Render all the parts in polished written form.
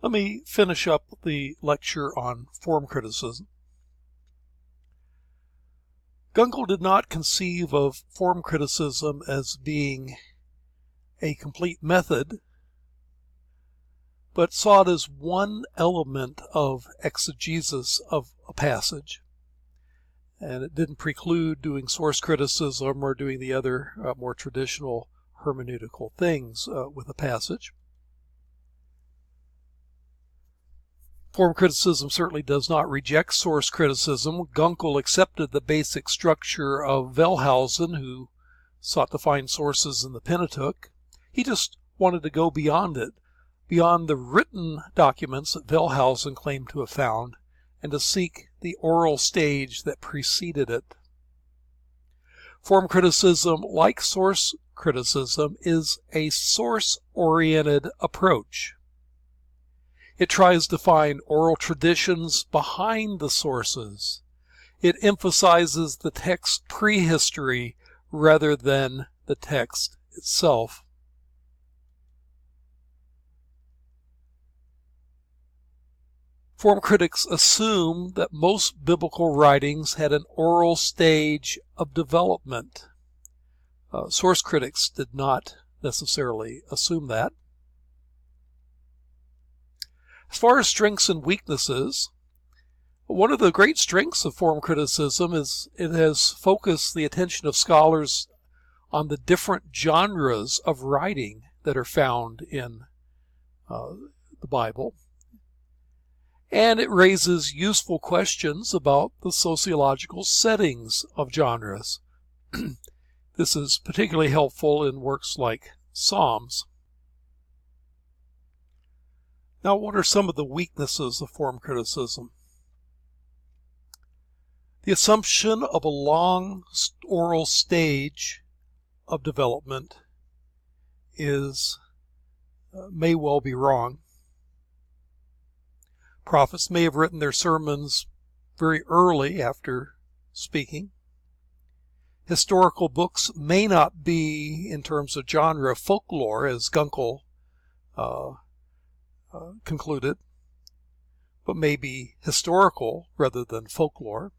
Let me finish up the lecture on form criticism. Gunkel did not conceive of form criticism as being a complete method, but saw it as one element of exegesis of a passage. And it didn't preclude doing source criticism or doing the other more traditional hermeneutical things with a passage. Form criticism certainly does not reject source criticism. Gunkel accepted the basic structure of Wellhausen, who sought to find sources in the Pentateuch. He just wanted to go beyond it, beyond the written documents that Wellhausen claimed to have found, and to seek the oral stage that preceded it. Form criticism, like source criticism, is a source-oriented approach. It tries to find oral traditions behind the sources. It emphasizes the text's prehistory rather than the text itself. Form critics assume that most biblical writings had an oral stage of development. Source critics did not necessarily assume that. As far as strengths and weaknesses, one of the great strengths of form criticism is it has focused the attention of scholars on the different genres of writing that are found in the Bible. And it raises useful questions about the sociological settings of genres. This is particularly helpful in works like Psalms. Now, what are some of the weaknesses of form criticism? The assumption of a long oral stage of development may well be wrong. Prophets may have written their sermons very early after speaking. Historical books may not be, in terms of genre, folklore, as Gunkel concluded, but may be historical rather than folklore.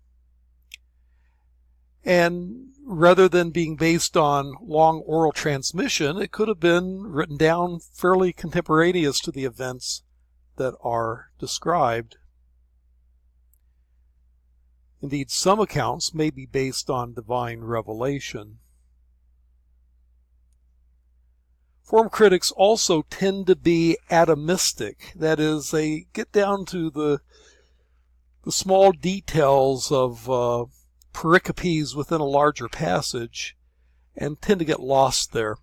And rather than being based on long oral transmission, it could have been written down fairly contemporaneous to the events that are described. Indeed, some accounts may be based on divine revelation. Form critics also tend to be atomistic. That is, they get down to the small details of pericopes within a larger passage and tend to get lost there.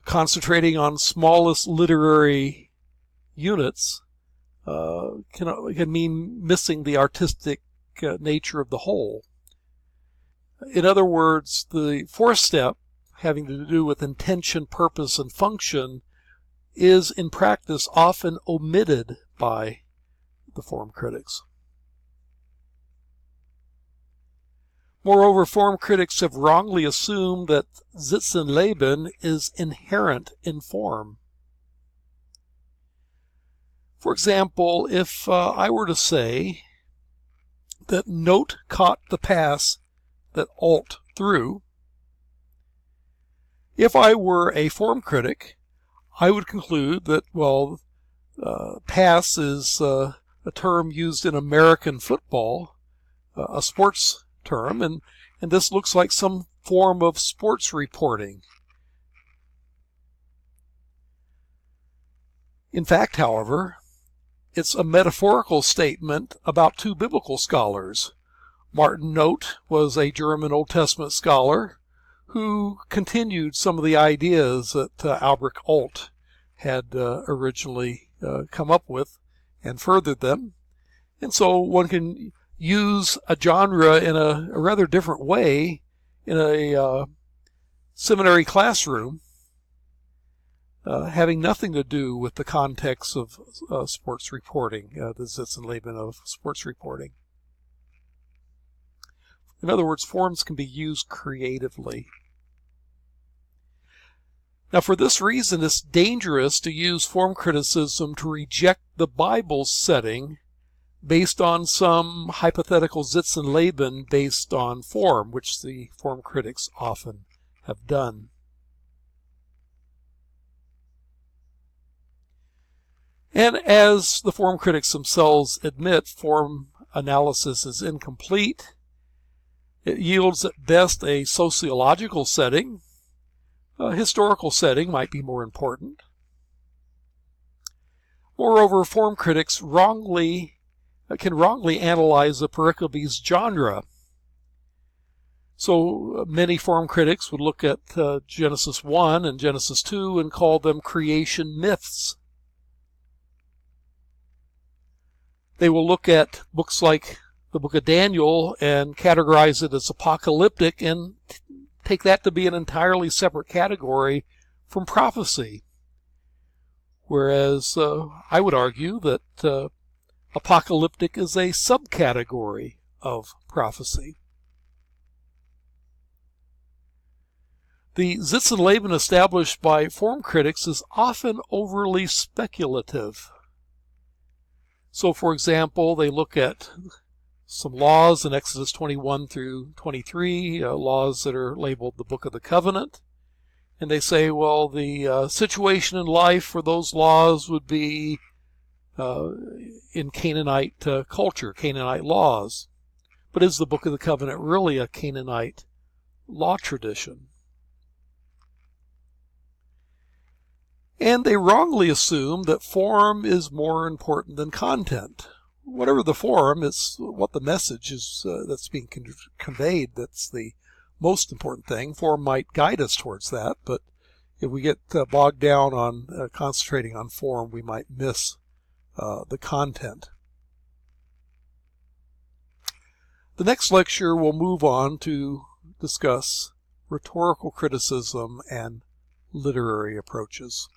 Concentrating on smallest literary units can mean missing the artistic nature of the whole. In other words, the fourth step, having to do with intention, purpose, and function, is in practice often omitted by the form critics. Moreover, form critics have wrongly assumed that Sitzenleben is inherent in form. For example, if I were to say that Note caught the pass that Alt threw, if I were a form critic, I would conclude that, pass is a term used in American football, a sports term, and this looks like some form of sports reporting. In fact, however, it's a metaphorical statement about two biblical scholars. Martin Noth was a German Old Testament scholar who continued some of the ideas that Albrecht Alt had originally come up with and furthered them. And so one can use a genre in a rather different way in a seminary classroom, having nothing to do with the context of sports reporting, the Sitzenleben of sports reporting. In other words, forms can be used creatively. Now, for this reason, it's dangerous to use form criticism to reject the Bible's setting based on some hypothetical Sitzenleben based on form, which the form critics often have done. And as the form critics themselves admit, form analysis is incomplete. It yields at best a sociological setting. A historical setting might be more important. Moreover, form critics can wrongly analyze the pericope's genre. So many form critics would look at Genesis 1 and Genesis 2 and call them creation myths. They will look at books like the book of Daniel and categorize it as apocalyptic and take that to be an entirely separate category from prophecy. Whereas I would argue that apocalyptic is a subcategory of prophecy. The Sitzenleben established by form critics is often overly speculative. So, for example, they look at some laws in Exodus 21 through 23, laws that are labeled the Book of the Covenant, and they say, well, the situation in life for those laws would be in Canaanite culture, Canaanite laws. But is the Book of the Covenant really a Canaanite law tradition? And they wrongly assume that form is more important than content. Whatever the form, it's what the message is that's being conveyed that's the most important thing. Form might guide us towards that, but if we get bogged down on concentrating on form, we might miss the content. The next lecture will move on to discuss rhetorical criticism and literary approaches.